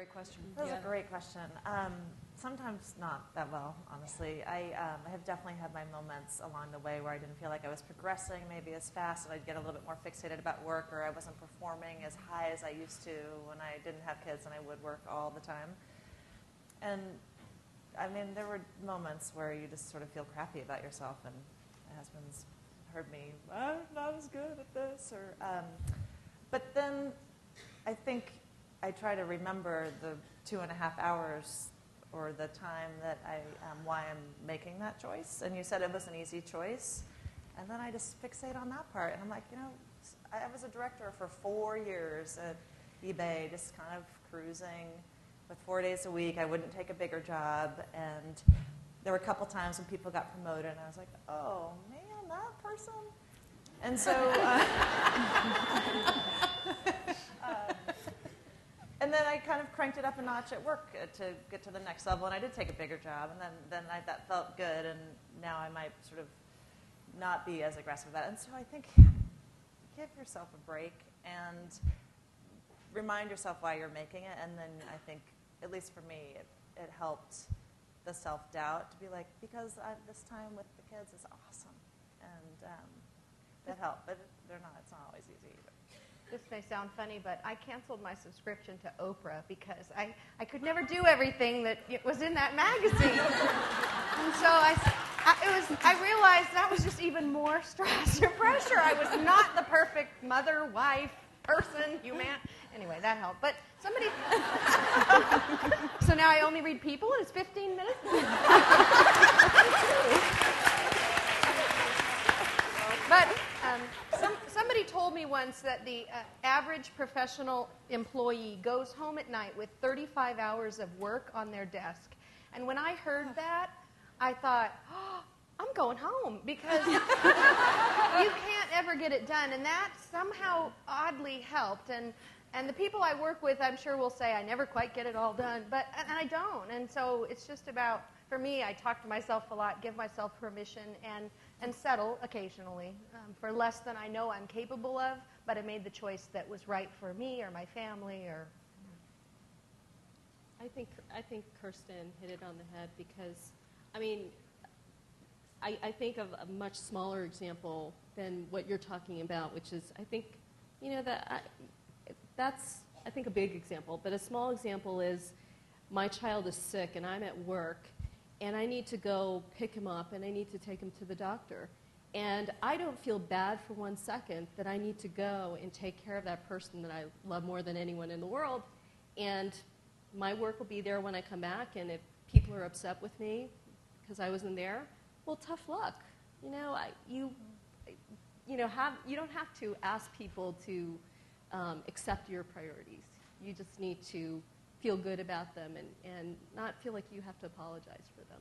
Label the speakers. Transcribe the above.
Speaker 1: great question.
Speaker 2: That was a great question. Sometimes not that well, honestly. I have definitely had my moments along the way where I didn't feel like I was progressing maybe as fast, and I'd get a little bit more fixated about work, or I wasn't performing as high as I used to when I didn't have kids and I would work all the time. And I mean, there were moments where you just sort of feel crappy about yourself, and my husband's heard me, I'm not as good at this, or but then I think I try to remember the 2.5 hours or the time that why I'm making that choice. And you said it was an easy choice. And then I just fixate on that part. And I'm like, I was a director for 4 years at eBay, just kind of cruising with 4 days a week. I wouldn't take a bigger job. And there were a couple times when people got promoted, and I was like, oh, man, that person? And so... and then I kind of cranked it up a notch at work to get to the next level, and I did take a bigger job, and then that felt good, and now I might sort of not be as aggressive about it. And so I think give yourself a break and remind yourself why you're making it, and then I think, at least for me, it helped the self-doubt to be like, because this time with the kids is awesome, and that helped, but it's not always easy either.
Speaker 3: This may sound funny, but I canceled my subscription to Oprah because I could never do everything that was in that magazine. And so I realized that was just even more stress or pressure. I was not the perfect mother, wife, person, human. Anyway, that helped. But somebody... So now I only read people, and it's 15 minutes? But somebody told me once that the average professional employee goes home at night with 35 hours of work on their desk. And when I heard that, I thought, oh, I'm going home, because you can't ever get it done. And that somehow oddly helped. And the people I work with, I'm sure, will say I never quite get it all done, and I don't. And so it's just about, for me, I talk to myself a lot, give myself permission, and settle occasionally for less than I know I'm capable of, but I made the choice that was right for me or my family. Or
Speaker 4: I think Kirsten hit it on the head, because, I mean, I think of a much smaller example than what you're talking about, which is, I think, that's a big example. But a small example is my child is sick and I'm at work, and I need to go pick him up, and I need to take him to the doctor. And I don't feel bad for 1 second that I need to go and take care of that person that I love more than anyone in the world. And my work will be there when I come back, and if people are upset with me because I wasn't there, well, tough luck. You don't have to ask people to accept your priorities. You just need to feel good about them and not feel like you have to apologize for them.